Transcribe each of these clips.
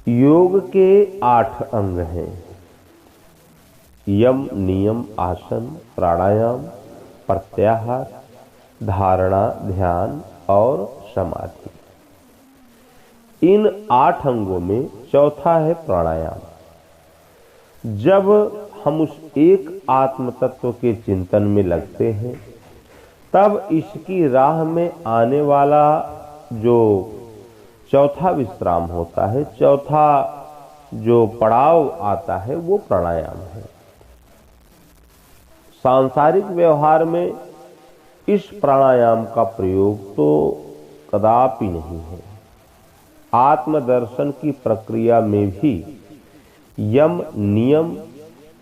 योग के 8 अंग हैं। यम, नियम, आसन, प्राणायाम, प्रत्याहार, धारणा, ध्यान और समाधि। इन 8 अंगों में चौथा है प्राणायाम। जब हम उस एक आत्म तत्व के चिंतन में लगते हैं, तब इसकी राह में आने वाला जो चौथा विश्राम होता है, चौथा जो पड़ाव आता है, वो प्राणायाम है। सांसारिक व्यवहार में इस प्राणायाम का प्रयोग तो कदापि नहीं है। आत्मदर्शन की प्रक्रिया में भी यम, नियम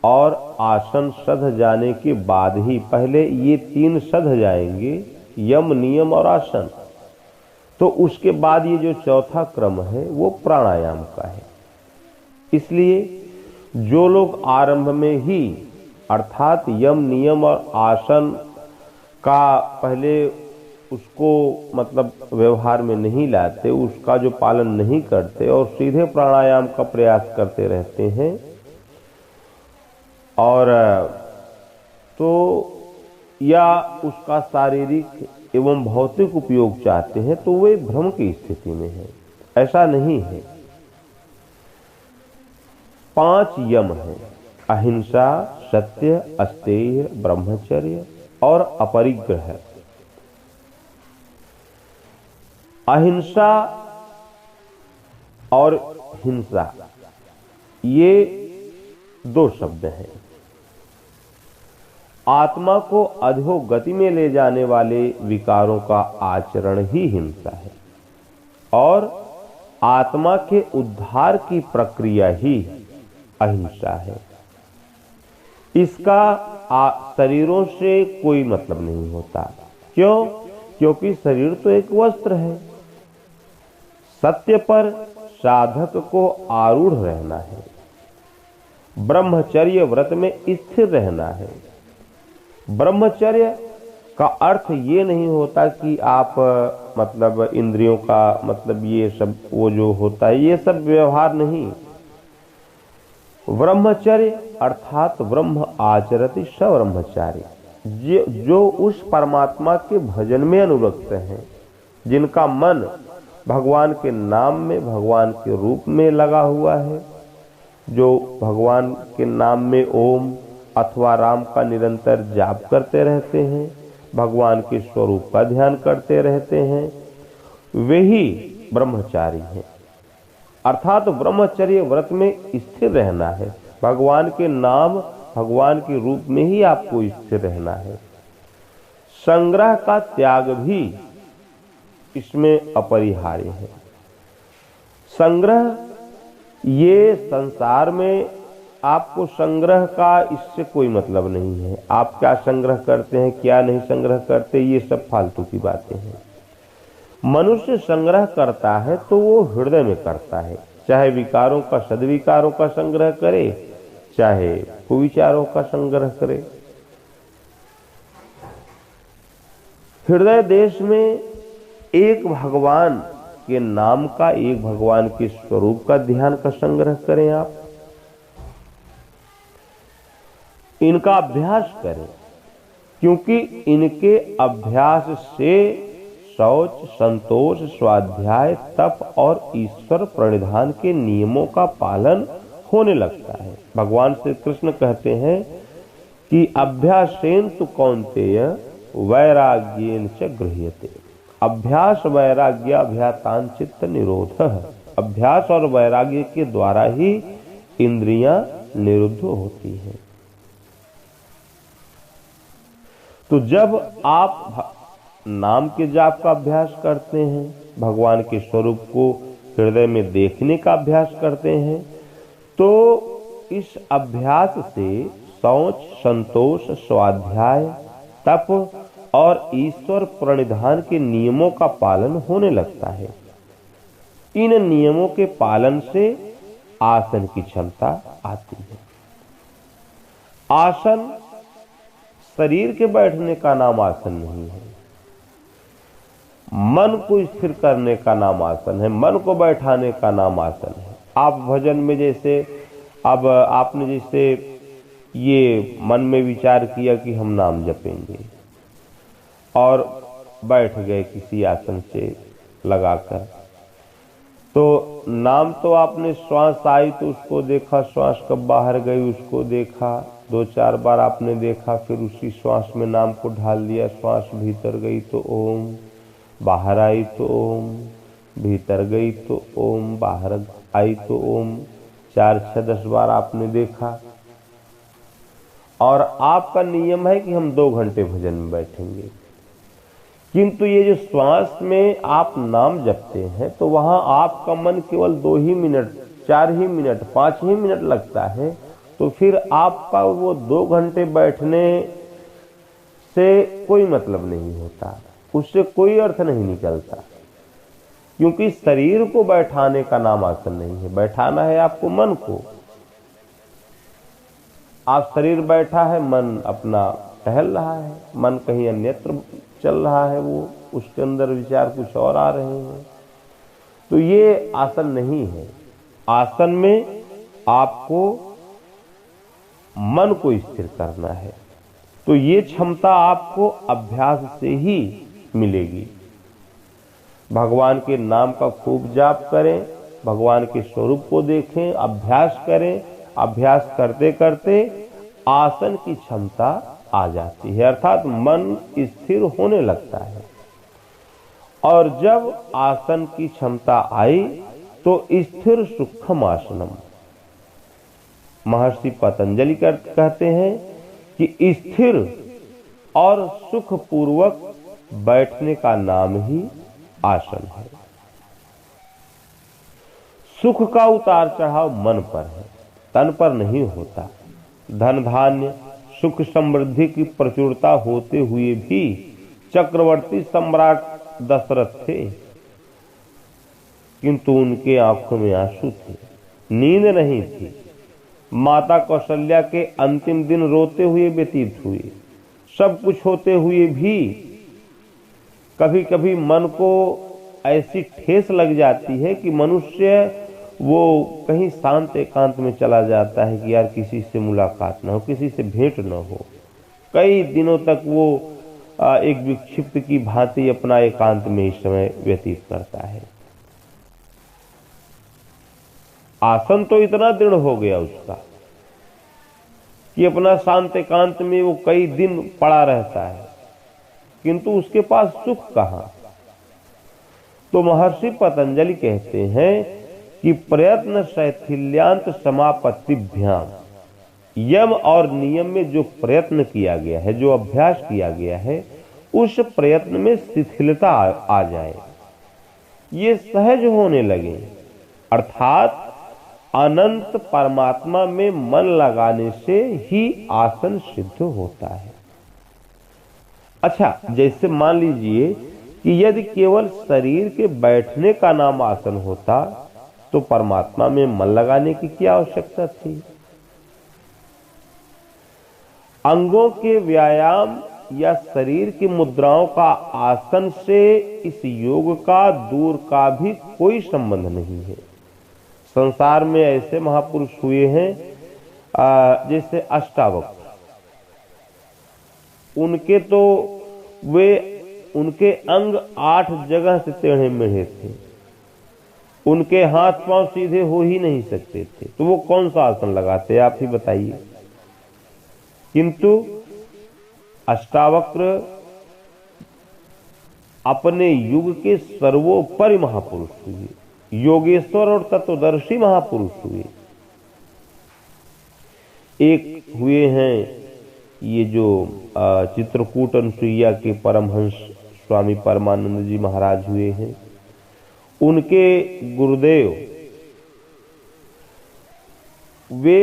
और आसन सध जाने के बाद ही, पहले ये 3 सध जाएंगे, यम, नियम और आसन, तो उसके बाद ये जो चौथा क्रम है वो प्राणायाम का है। इसलिए जो लोग आरंभ में ही अर्थात यम, नियम और आसन का पहले उसको मतलब व्यवहार में नहीं लाते, उसका जो पालन नहीं करते और सीधे प्राणायाम का प्रयास करते रहते हैं, और तो या उसका शारीरिक एवं भौतिक उपयोग चाहते हैं, तो वे भ्रम की स्थिति में है। ऐसा नहीं है। 5 यम हैं: अहिंसा, सत्य, अस्तेय, ब्रह्मचर्य और अपरिग्रह। अहिंसा और हिंसा, ये 2 शब्द हैं। आत्मा को अधोगति में ले जाने वाले विकारों का आचरण ही हिंसा है, और आत्मा के उद्धार की प्रक्रिया ही अहिंसा है। इसका शरीरों से कोई मतलब नहीं होता। क्यों? क्योंकि शरीर तो एक वस्त्र है। सत्य पर साधक को आरूढ़ रहना है, ब्रह्मचर्य व्रत में स्थिर रहना है। ब्रह्मचर्य का अर्थ ये नहीं होता कि आप मतलब इंद्रियों का मतलब ये सब वो जो होता है, ये सब व्यवहार नहीं। ब्रह्मचर्य अर्थात ब्रह्म आचरति स ब्रह्मचारी, जो उस परमात्मा के भजन में अनुरक्त हैं, जिनका मन भगवान के नाम में, भगवान के रूप में लगा हुआ है, जो भगवान के नाम में ओम अथवा राम का निरंतर जाप करते रहते हैं, भगवान के स्वरूप का ध्यान करते रहते हैं, वे ही ब्रह्मचारी हैं। अर्थात ब्रह्मचर्य व्रत में स्थिर रहना है। भगवान के नाम, भगवान के रूप में ही आपको स्थिर रहना है। संग्रह का त्याग भी इसमें अपरिहार्य है। संग्रह, ये संसार में आपको संग्रह का इससे कोई मतलब नहीं है। आप क्या संग्रह करते हैं, क्या नहीं संग्रह करते, ये सब फालतू की बातें हैं। मनुष्य संग्रह करता है तो वो हृदय में करता है, चाहे विकारों का, सद्विकारों का संग्रह करे, चाहे कुविचारों का संग्रह करे। हृदय देश में एक भगवान के नाम का, एक भगवान के स्वरूप का ध्यान का संग्रह करें आप। इनका अभ्यास करें, क्योंकि इनके अभ्यास से शौच, संतोष, स्वाध्याय, तप और ईश्वर प्रणिधान के नियमों का पालन होने लगता है। भगवान श्री कृष्ण कहते हैं कि अभ्यासेन तु कौन्तेय वैराग्येन च गृह्यते। अभ्यास वैराग्य अभ्यातान चित्त निरोधः। अभ्यास और वैराग्य के द्वारा ही इंद्रियां निरुद्ध होती हैं। तो जब आप नाम के जाप का अभ्यास करते हैं, भगवान के स्वरूप को हृदय में देखने का अभ्यास करते हैं, तो इस अभ्यास से शौच, संतोष, स्वाध्याय, तप और ईश्वर प्रणिधान के नियमों का पालन होने लगता है। इन नियमों के पालन से आसन की क्षमता आती है। आसन शरीर के बैठने का नाम आसन नहीं है। मन को स्थिर करने का नाम आसन है, मन को बैठाने का नाम आसन है। आप भजन में जैसे अब आपने जैसे ये मन में विचार किया कि हम नाम जपेंगे और बैठ गए किसी आसन से लगाकर, तो नाम तो आपने श्वास आई तो उसको देखा, श्वास कब बाहर गई उसको देखा, 2-4 बार आपने देखा, फिर उसी श्वास में नाम को ढाल दिया। श्वास भीतर गई तो ओम, बाहर आई तो ओम, भीतर गई तो ओम, बाहर आई तो ओम, 4-6-10 बार आपने देखा। और आपका नियम है कि हम 2 घंटे भजन में बैठेंगे, किंतु ये जो श्वास में आप नाम जपते हैं तो वहां आपका मन केवल 2 ही मिनट, 4 ही मिनट, 5 ही मिनट लगता है, तो फिर आपका वो 2 घंटे बैठने से कोई मतलब नहीं होता, उससे कोई अर्थ नहीं निकलता, क्योंकि शरीर को बैठाने का नाम आसन नहीं है, बैठाना है आपको मन को। आप शरीर बैठा है, मन अपना टहल रहा है, मन कहीं अन्यत्र चल रहा है, वो उसके अंदर विचार कुछ और आ रहे हैं, तो ये आसन नहीं है। आसन में आपको मन को स्थिर करना है, तो ये क्षमता आपको अभ्यास से ही मिलेगी। भगवान के नाम का खूब जाप करें, भगवान के स्वरूप को देखें, अभ्यास करें, अभ्यास करते करते आसन की क्षमता आ जाती है, अर्थात मन स्थिर होने लगता है। और जब आसन की क्षमता आई तो स्थिर सुखम आसनम, महर्षि पतंजलि कहते हैं कि स्थिर और सुखपूर्वक बैठने का नाम ही आसन है। सुख का उतार चढ़ाव मन पर है, तन पर नहीं होता। धन धान्य सुख समृद्धि की प्रचुरता होते हुए भी चक्रवर्ती सम्राट दशरथ थे, किंतु उनके आंखों में आंसू थे, नींद नहीं थी। माता कौशल्या के अंतिम दिन रोते हुए व्यतीत हुए। सब कुछ होते हुए भी कभी कभी मन को ऐसी ठेस लग जाती है कि मनुष्य वो कहीं शांत एकांत में चला जाता है कि यार किसी से मुलाकात ना हो, किसी से भेंट ना हो। कई दिनों तक वो एक विक्षिप्त की भांति अपना एकांत में इस समय व्यतीत करता है। आसन तो इतना दृढ़ हो गया उसका कि अपना शांत एकांत में वो कई दिन पड़ा रहता है, किंतु उसके पास सुख कहां। तो महर्षि पतंजलि कहते हैं कि प्रयत्न शैथिल्यांत समापत्तिभ्याम, यम और नियम में जो प्रयत्न किया गया है, जो अभ्यास किया गया है, उस प्रयत्न में शिथिलता आ जाए, ये सहज होने लगे, अर्थात अनंत परमात्मा में मन लगाने से ही आसन सिद्ध होता है। अच्छा, जैसे मान लीजिए कि यदि केवल शरीर के बैठने का नाम आसन होता तो परमात्मा में मन लगाने की क्या आवश्यकता थी। अंगों के व्यायाम या शरीर की मुद्राओं का आसन से इस योग का दूर का भी कोई संबंध नहीं है। संसार में ऐसे महापुरुष हुए हैं जैसे अष्टावक्र, उनके तो वे उनके अंग 8 जगह से टेढ़े मेढ़े थे, उनके हाथ पांव सीधे हो ही नहीं सकते थे, तो वो कौन सा आसन लगाते आप ही बताइए। किंतु अष्टावक्र अपने युग के सर्वोपरि महापुरुष हुए, योगेश्वर और तत्वदर्शी महापुरुष हुए। एक हुए हैं ये जो चित्रकूट अनुसुईया के परमहंस स्वामी परमानंद जी महाराज हुए हैं, उनके गुरुदेव, वे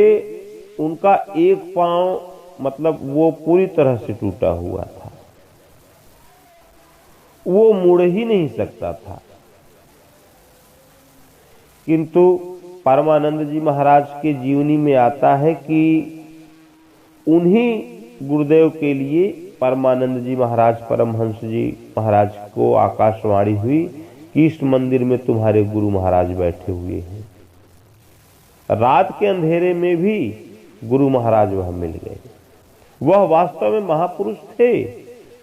उनका एक पांव मतलब वो पूरी तरह से टूटा हुआ था, वो मुड़ ही नहीं सकता था, किंतु परमानंद जी महाराज के जीवनी में आता है कि उन्हीं गुरुदेव के लिए परमानंद जी महाराज परमहंस जी महाराज को आकाशवाणी हुई कि इस मंदिर में तुम्हारे गुरु महाराज बैठे हुए हैं। रात के अंधेरे में भी गुरु महाराज वह मिल गए। वह वास्तव में महापुरुष थे।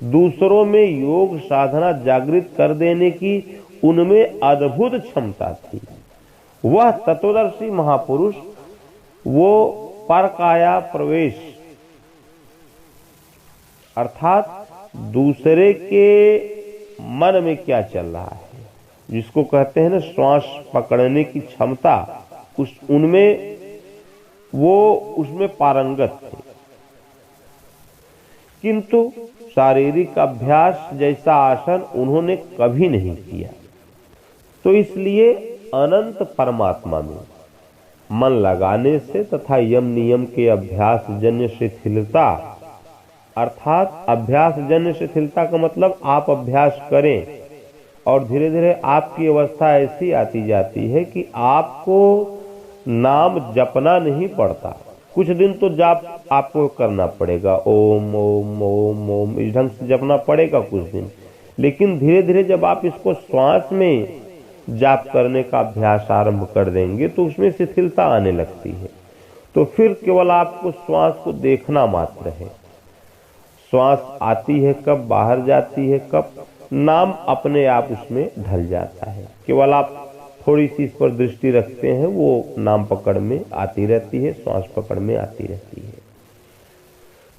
दूसरों में योग साधना जागृत कर देने की उनमें अद्भुत क्षमता थी। वह तत्वदर्शी महापुरुष, वो परकाया प्रवेश अर्थात दूसरे के मन में क्या चल रहा है, जिसको कहते हैं ना श्वास पकड़ने की क्षमता, उसमें पारंगत थे। किंतु शारीरिक अभ्यास जैसा आसन उन्होंने कभी नहीं किया। तो इसलिए अनंत परमात्मा में मन लगाने से तथा यम नियम के अभ्यास जन्य शिथिलता, अर्थात अभ्यास जन्य शिथिलता का मतलब आप अभ्यास करें और धीरे धीरे आपकी अवस्था ऐसी आती जाती है कि आपको नाम जपना नहीं पड़ता। कुछ दिन तो जाप आपको करना पड़ेगा, ओम ओम ओम ओम इस ढंग से जपना पड़ेगा कुछ दिन, लेकिन धीरे धीरे जब आप इसको श्वास में जाप करने का अभ्यास आरंभ कर देंगे तो उसमें शिथिलता आने लगती है। तो फिर केवल आपको श्वास को देखना मात्र है। श्वास आती है कब, बाहर जाती है कब, नाम अपने आप उसमें ढल जाता है। केवल आप थोड़ी सी इस पर दृष्टि रखते हैं, वो नाम पकड़ में आती रहती है, श्वास पकड़ में आती रहती है।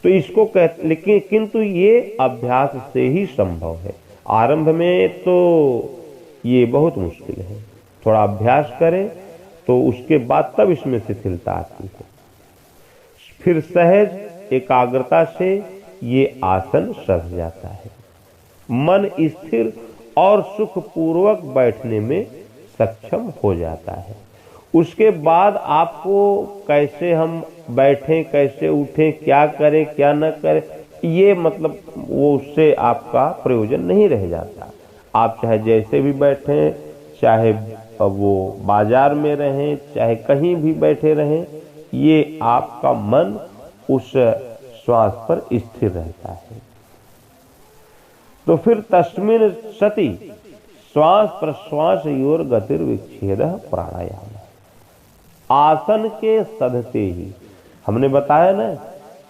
तो इसको कहते, लेकिन किंतु ये अभ्यास से ही संभव है। आरंभ में तो ये बहुत मुश्किल है। थोड़ा अभ्यास करें तो उसके बाद तब इसमें शिथिलता आती है। फिर सहज एकाग्रता से ये आसन सध जाता है। मन स्थिर और सुखपूर्वक बैठने में सक्षम हो जाता है। उसके बाद आपको कैसे हम बैठें, कैसे उठें, क्या करें क्या न करें, ये मतलब वो उससे आपका प्रयोजन नहीं रह जाता। आप चाहे जैसे भी बैठें, चाहे वो बाजार में रहें, चाहे कहीं भी बैठे रहें, ये आपका मन उस श्वास पर स्थिर रहता है। तो फिर तस्मिन् सति श्वास प्रश्वास योर गतिर्विच्छेद प्राणायाम। आसन के सधते ही हमने बताया ना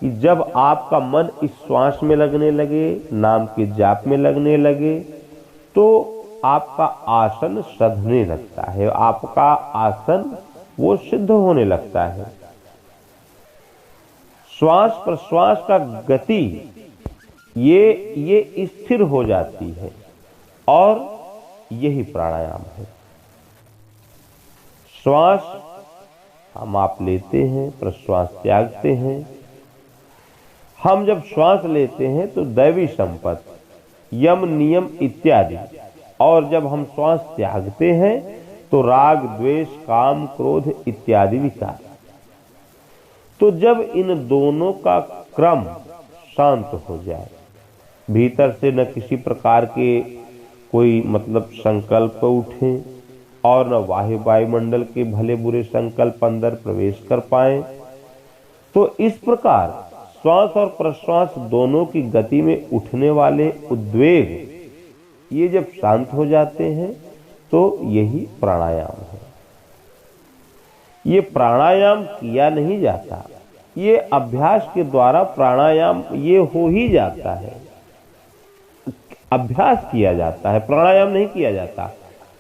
कि जब आपका मन इस श्वास में लगने लगे, नाम के जाप में लगने लगे, तो आपका आसन सधने लगता है, आपका आसन वो सिद्ध होने लगता है। श्वास प्रश्वास का गति ये स्थिर हो जाती है और यही प्राणायाम है। श्वास हम आप लेते हैं, प्रश्वास त्यागते हैं। हम जब श्वास लेते हैं तो दैवी संपत्ति, यम नियम इत्यादि, और जब हम श्वास त्यागते हैं तो राग द्वेष काम क्रोध इत्यादि विकार। तो जब इन दोनों का क्रम शांत हो जाए, भीतर से न किसी प्रकार के कोई मतलब संकल्प उठे और न बाह्य वायुमंडल के भले बुरे संकल्प अंदर प्रवेश कर पाए, तो इस प्रकार श्वास और प्रश्वास दोनों की गति में उठने वाले उद्वेग ये जब शांत हो जाते हैं तो यही प्राणायाम है। ये प्राणायाम किया नहीं जाता, ये अभ्यास के द्वारा प्राणायाम ये हो ही जाता है। अभ्यास किया जाता है, प्राणायाम नहीं किया जाता।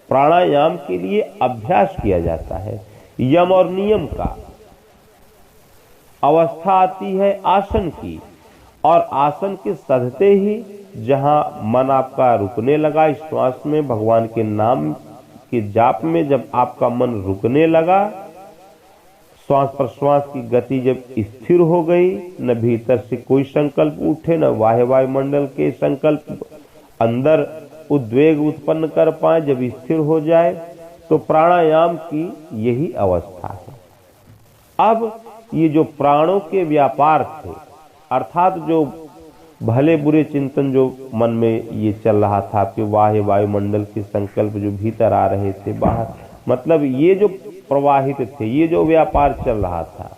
प्राणायाम के लिए अभ्यास किया जाता है। यम और नियम का अवस्था आती है आसन की, और आसन के सधते ही जहां मन आपका रुकने लगा, इस श्वास में भगवान के नाम के जाप में जब आपका मन रुकने लगा, श्वास प्रश्वास की गति जब स्थिर हो गई, न भीतर से कोई संकल्प उठे, न बाह्य वायुमंडल के संकल्प अंदर उद्वेग उत्पन्न कर पाए, जब स्थिर हो जाए, तो प्राणायाम की यही अवस्था है। अब ये जो प्राणों के व्यापार थे, अर्थात जो भले बुरे चिंतन जो मन में ये चल रहा था कि बाह्य वायुमंडल के संकल्प जो भीतर आ रहे थे बाहर, मतलब ये जो प्रवाहित थे, ये जो व्यापार चल रहा था,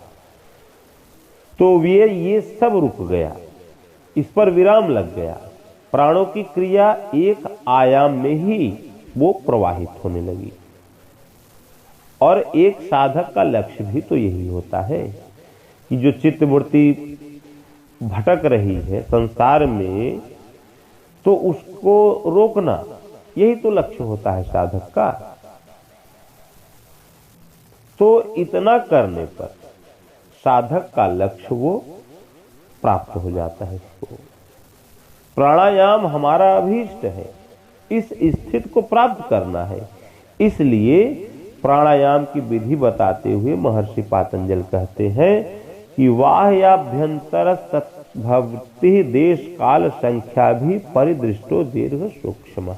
तो ये सब रुक गया, इस पर विराम लग गया। प्राणों की क्रिया एक आयाम में ही वो प्रवाहित होने लगी। और एक साधक का लक्ष्य भी तो यही होता है कि जो चित्तवृत्ति भटक रही है संसार में, तो उसको रोकना, यही तो लक्ष्य होता है साधक का। तो इतना करने पर साधक का लक्ष्य वो प्राप्त हो जाता है। इसको प्राणायाम हमारा अभीष्ट है, इस स्थिति को प्राप्त करना है। इसलिए प्राणायाम की विधि बताते हुए महर्षि पातंजल कहते हैं कि वाह्याभ्यंतर भवति देश काल संख्या भी परिदृष्टो दीर्घ सूक्ष्म।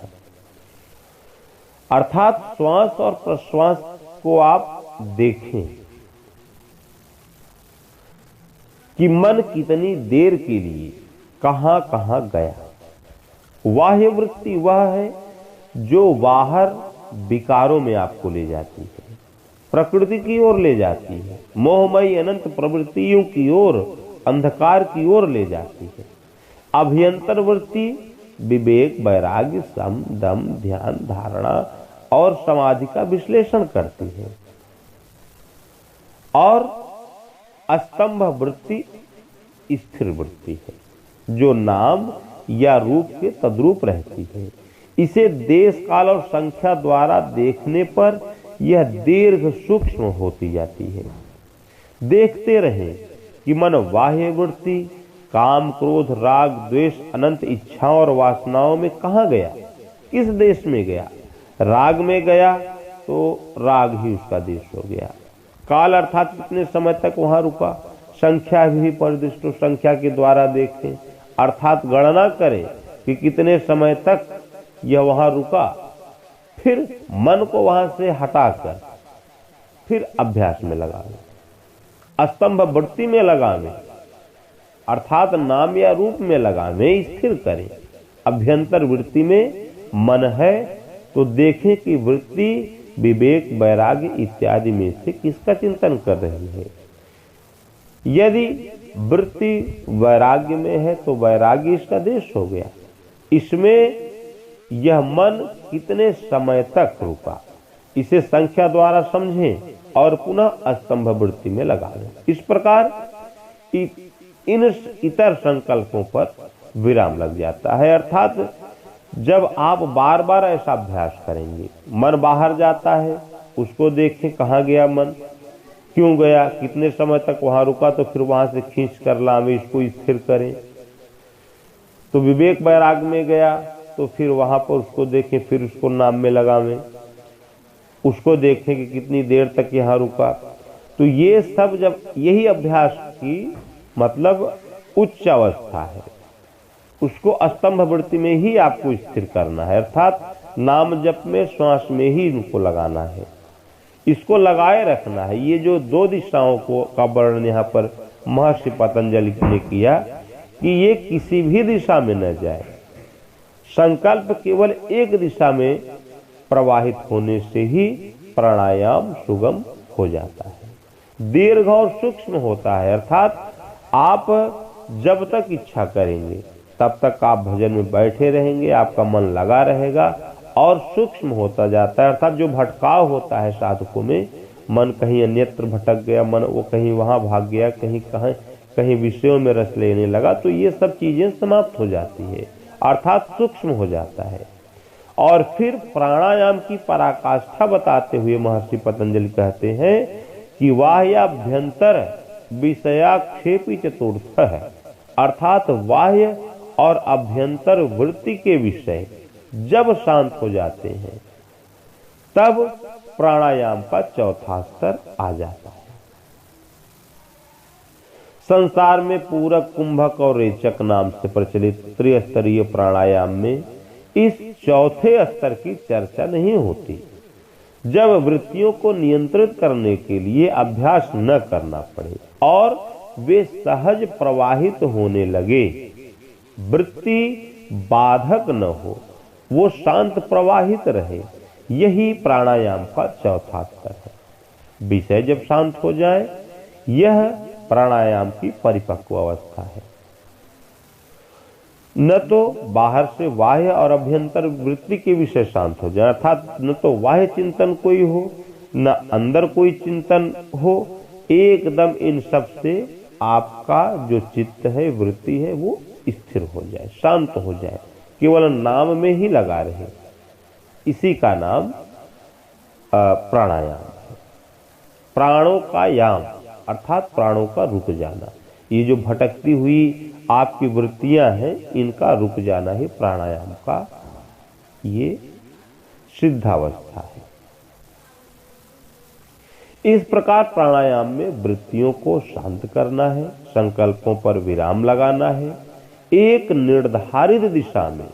अर्थात श्वास और प्रश्वास को आप देखें कि मन कितनी देर के लिए कहां कहां गया। बाह्य वृत्ति वह है जो बाहर विकारों में आपको ले जाती है, प्रकृति की ओर ले जाती है, मोहमयी अनंत प्रवृत्तियों की ओर, अंधकार की ओर ले जाती है। अभ्यंतर वृत्ति विवेक, वैराग्य, सम, दम, ध्यान, धारणा और समाधि का विश्लेषण करती है। और स्तंभ वृत्ति स्थिर वृत्ति है जो नाम या रूप के तद्रूप रहती है। इसे देश काल और संख्या द्वारा देखने पर यह दीर्घ सूक्ष्म होती जाती है। देखते रहें कि मन बाह्य वृत्ति काम, क्रोध, राग, द्वेष, अनंत इच्छाओं और वासनाओं में कहां गया, किस देश में गया। राग में गया तो राग ही उसका देश हो गया। काल अर्थात कितने समय तक वहां रुका, संख्या भी परिदृष्टो, संख्या के द्वारा देखें, अर्थात गणना करें कि कितने समय तक यह वहां रुका। फिर मन को वहां से हटाकर फिर अभ्यास में लगावे, स्तंभ वृत्ति में लगावे, अर्थात नाम या रूप में लगावे, स्थिर करें। अभ्यंतर वृत्ति में मन है तो देखें कि वृत्ति विवेक, वैराग्य इत्यादि में से किसका चिंतन कर रही है। यदि वृत्ति वैराग्य में है तो वैराग्य इसका देश हो गया। इसमें यह मन कितने समय तक रुका, इसे संख्या द्वारा समझें और पुनः स्तंभ वृत्ति में लगा लें। इस प्रकार इन इतर संकल्पों पर विराम लग जाता है। अर्थात जब आप बार बार ऐसा अभ्यास करेंगे, मन बाहर जाता है, उसको देखें कहाँ गया मन, क्यों गया, कितने समय तक वहां रुका, तो फिर वहां से खींच कर लावे, इसको स्थिर करें। तो विवेक वैराग में गया तो फिर वहां पर उसको देखें, फिर उसको नाम में लगावें, उसको देखें कि कितनी देर तक यहाँ रुका। तो ये सब जब यही अभ्यास की मतलब उच्च अवस्था है, उसको स्तंभ वृत्ति में ही आपको स्थिर करना है, अर्थात नाम जप में, श्वास में ही इनको लगाना है, इसको लगाए रखना है। ये जो दो दिशाओं को का वर्णन यहाँ पर महर्षि पतंजलि ने किया कि ये किसी भी दिशा में न जाए, संकल्प केवल एक दिशा में प्रवाहित होने से ही प्राणायाम सुगम हो जाता है, दीर्घ और सूक्ष्म होता है। अर्थात आप जब तक इच्छा करेंगे तब तक आप भजन में बैठे रहेंगे, आपका मन लगा रहेगा और सूक्ष्म होता जाता है। अर्थात जो भटकाव होता है साधकों में, मन कहीं अन्यत्र भटक गया, मन वो कहीं वहां भाग गया, कहीं विषयों में रस लेने लगा, तो ये सब चीजें समाप्त हो जाती है, अर्थात सूक्ष्म हो जाता है। और फिर प्राणायाम की पराकाष्ठा बताते हुए महर्षि पतंजलि कहते हैं कि बाह्याभ्यंतर विषयाक्षेपी चतुर्थ है, अर्थात बाह्य और अभ्यंतर वृत्ति के विषय जब शांत हो जाते हैं तब प्राणायाम का चौथा स्तर आ जाता है। संसार में पूरक, कुंभक और रेचक नाम से प्रचलित त्रिस्तरीय प्राणायाम में इस चौथे स्तर की चर्चा नहीं होती। जब वृत्तियों को नियंत्रित करने के लिए अभ्यास न करना पड़े और वे सहज प्रवाहित होने लगे, वृत्ति बाधक न हो, वो शांत प्रवाहित रहे, यही प्राणायाम का चौथा स्तर है। विषय जब शांत हो जाए, यह प्राणायाम की परिपक्व अवस्था है। न तो बाहर से बाह्य और अभ्यंतर वृत्ति के विषय शांत हो जाए, अर्थात न तो बाह्य चिंतन कोई हो, न अंदर कोई चिंतन हो, एकदम इन सब से आपका जो चित्त है, वृत्ति है, वो स्थिर हो जाए, शांत हो जाए, केवल नाम में ही लगा रहे। इसी का नाम प्राणायाम है। प्राणों का याम अर्थात प्राणों का रुक जाना। ये जो भटकती हुई आपकी वृत्तियां हैं, इनका रुक जाना ही प्राणायाम का ये सिद्धावस्था है। इस प्रकार प्राणायाम में वृत्तियों को शांत करना है, संकल्पों पर विराम लगाना है, एक निर्धारित दिशा में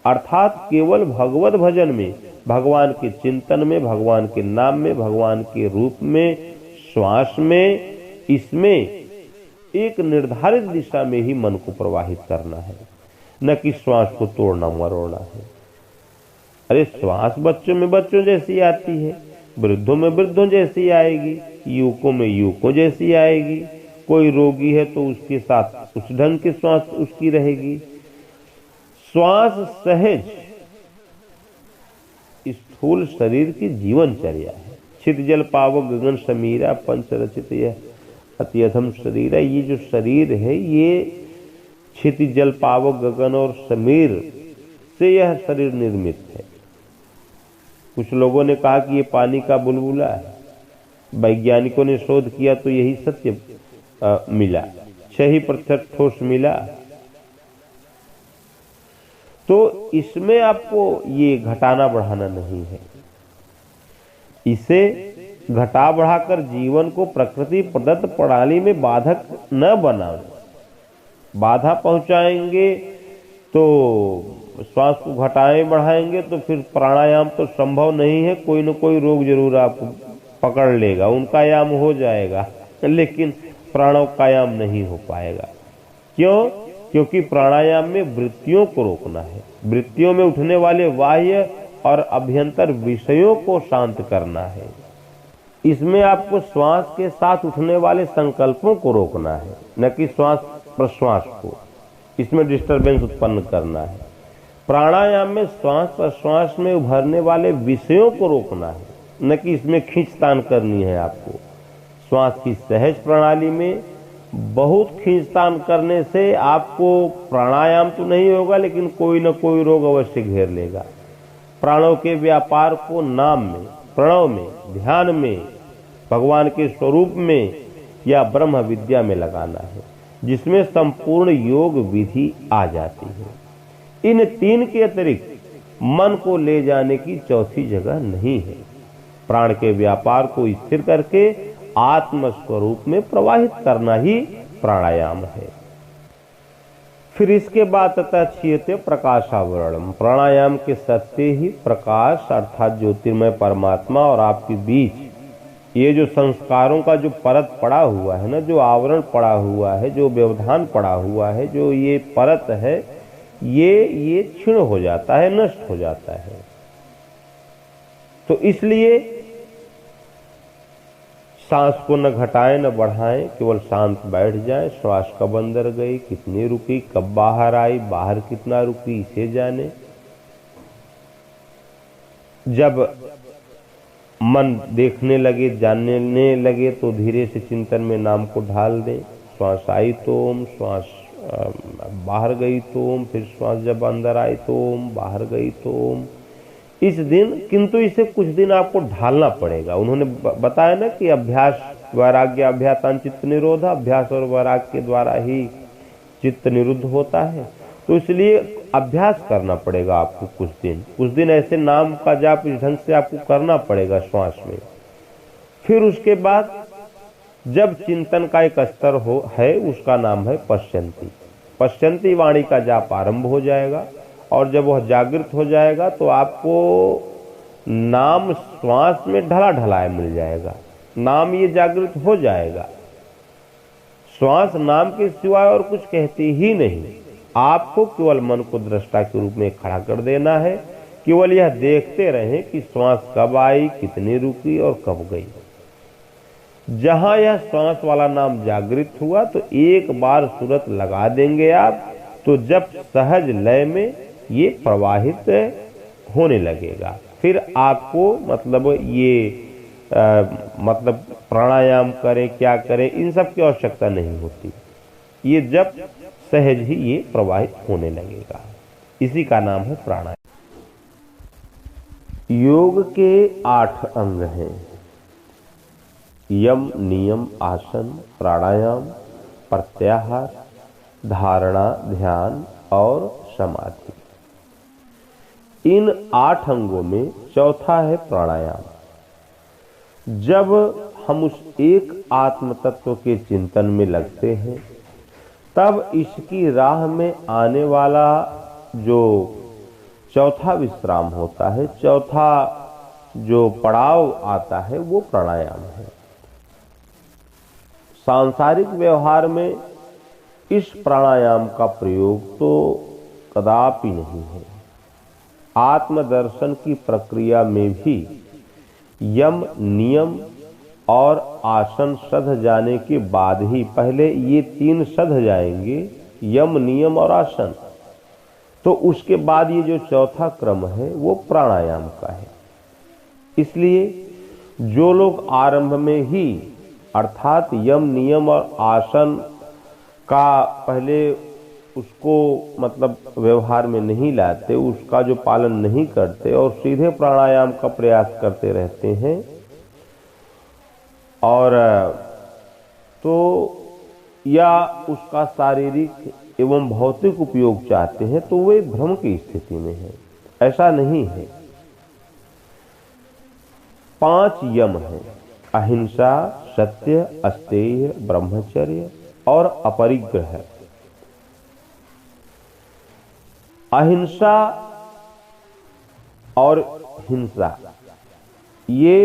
अर्थात केवल भगवत भजन में, भगवान के चिंतन में, भगवान के नाम में, भगवान के रूप में, श्वास में, इसमें एक निर्धारित दिशा में ही मन को प्रवाहित करना है, न कि श्वास को तोड़ना मरोड़ना है। अरे श्वास बच्चों में बच्चों जैसी आती है, वृद्धों में वृद्धों जैसी आएगी, युवकों में युवकों जैसी आएगी। कोई रोगी है तो उसके साथ उस ढंग की श्वास उसकी रहेगी। श्वास सहज स्थूल शरीर की जीवनचर्या है। छित जल पावक गगन समीरा पंच रचित यह अत्यधम शरीर है। ये जो शरीर है, ये छित जल पावक गगन और समीर से यह शरीर निर्मित है। कुछ लोगों ने कहा कि ये पानी का बुलबुला है, वैज्ञानिकों ने शोध किया तो यही सत्य मिला, 6% ठोस मिला। तो इसमें आपको ये घटाना बढ़ाना नहीं है, इसे घटा बढ़ाकर जीवन को प्रकृति प्रदत्त प्रणाली में बाधक न बनाओ। बाधा पहुंचाएंगे तो श्वास को घटाएं बढ़ाएंगे तो फिर प्राणायाम तो संभव नहीं है। कोई न कोई रोग जरूर आपको पकड़ लेगा, उनका याम हो जाएगा, लेकिन प्राणों का याम नहीं हो पाएगा। क्यों? क्योंकि प्राणायाम में वृत्तियों को रोकना है, वृत्तियों में उठने वाले बाह्य और अभ्यंतर विषयों को शांत करना है। इसमें आपको श्वास के साथ उठने वाले संकल्पों को रोकना है, न कि श्वास प्रश्वास को, इसमें डिस्टरबेंस उत्पन्न करना है। प्राणायाम में श्वास प्रश्वास में उभरने वाले विषयों को रोकना है, न कि इसमें खींचतान करनी है आपको। श्वास की सहज प्रणाली में बहुत खींचतान करने से आपको प्राणायाम तो नहीं होगा, लेकिन कोई न कोई रोग अवश्य घेर लेगा। प्राणों के व्यापार को नाम में, प्रणव में, ध्यान में, भगवान के स्वरूप में या ब्रह्म विद्या में लगाना है, जिसमें संपूर्ण योग विधि आ जाती है। इन तीन के अतिरिक्त मन को ले जाने की चौथी जगह नहीं है। प्राण के व्यापार को स्थिर करके आत्म स्वरूप में प्रवाहित करना ही प्राणायाम है। फिर इसके बाद तथा छियते प्रकाशावरणम, प्राणायाम के सत्य ही प्रकाश अर्थात ज्योतिर्मय परमात्मा और आपके बीच ये जो संस्कारों का जो परत पड़ा हुआ है ना, जो आवरण पड़ा हुआ है, जो व्यवधान पड़ा हुआ है, जो ये परत है, ये क्षीण हो जाता है, नष्ट हो जाता है। तो इसलिए सांस को न घटाएं न बढ़ाएं, केवल शांत बैठ जाएं। श्वास कब अंदर गई, कितनी रुकी, कब बाहर आई, बाहर कितना रुकी, इसे जाने। जब मन देखने लगे, जानने लगे, तो धीरे से चिंतन में नाम को ढाल दें। श्वास आई तो ओम, श्वास बाहर गई तो ओम, फिर श्वास जब अंदर आई तो ओम, बाहर गई तो ओम। इस दिन किंतु इसे कुछ दिन आपको ढालना पड़ेगा। उन्होंने बताया ना कि अभ्यास वैराग्य अभ्यातान चित्त निरोध, अभ्यास और वैराग्य के द्वारा ही चित्त निरुद्ध होता है। तो इसलिए अभ्यास करना पड़ेगा आपको कुछ दिन ऐसे नाम का जाप इस ढंग से आपको करना पड़ेगा श्वास में। फिर उसके बाद जब चिंतन का एक स्तर है, उसका नाम है पश्यंती। पश्यंती वाणी का जाप आरंभ हो जाएगा, और जब वह जागृत हो जाएगा तो आपको नाम श्वास में ढला ढलाया मिल जाएगा। नाम ये जागृत हो जाएगा। श्वास नाम के सिवाय और कुछ कहती ही नहीं। आपको केवल मन को दृष्टा के रूप में खड़ा कर देना है। केवल यह देखते रहें कि श्वास कब आई, कितनी रुकी और कब गई। जहां यह श्वास वाला नाम जागृत हुआ तो एक बार सूरत लगा देंगे आप, तो जब सहज लय में ये प्रवाहित होने लगेगा। फिर आपको मतलब ये मतलब प्राणायाम करें, क्या करें, इन सब की आवश्यकता नहीं होती। ये जब सहज ही ये प्रवाहित होने लगेगा, इसी का नाम है प्राणायाम। योग के 8 अंग हैं: यम, नियम, आसन, प्राणायाम, प्रत्याहार, धारणा, ध्यान और समाधि। इन 8 अंगों में चौथा है प्राणायाम। जब हम उस एक आत्म तत्व के चिंतन में लगते हैं, तब इसकी राह में आने वाला जो चौथा विश्राम होता है, चौथा जो पड़ाव आता है, वो प्राणायाम है। सांसारिक व्यवहार में इस प्राणायाम का प्रयोग तो कदापि नहीं है। आत्मदर्शन की प्रक्रिया में भी यम, नियम और आसन सध जाने के बाद ही, पहले ये 3 सध जाएंगे, यम, नियम और आसन, तो उसके बाद ये जो चौथा क्रम है वो प्राणायाम का है। इसलिए जो लोग आरंभ में ही, अर्थात यम, नियम और आसन का पहले उसको मतलब व्यवहार में नहीं लाते, उसका जो पालन नहीं करते और सीधे प्राणायाम का प्रयास करते रहते हैं, और तो या उसका शारीरिक एवं भौतिक उपयोग चाहते हैं, तो वे भ्रम की स्थिति में है। ऐसा नहीं है। 5 यम हैं: अहिंसा, सत्य, अस्तेय, ब्रह्मचर्य और अपरिग्रह। अहिंसा और हिंसा, ये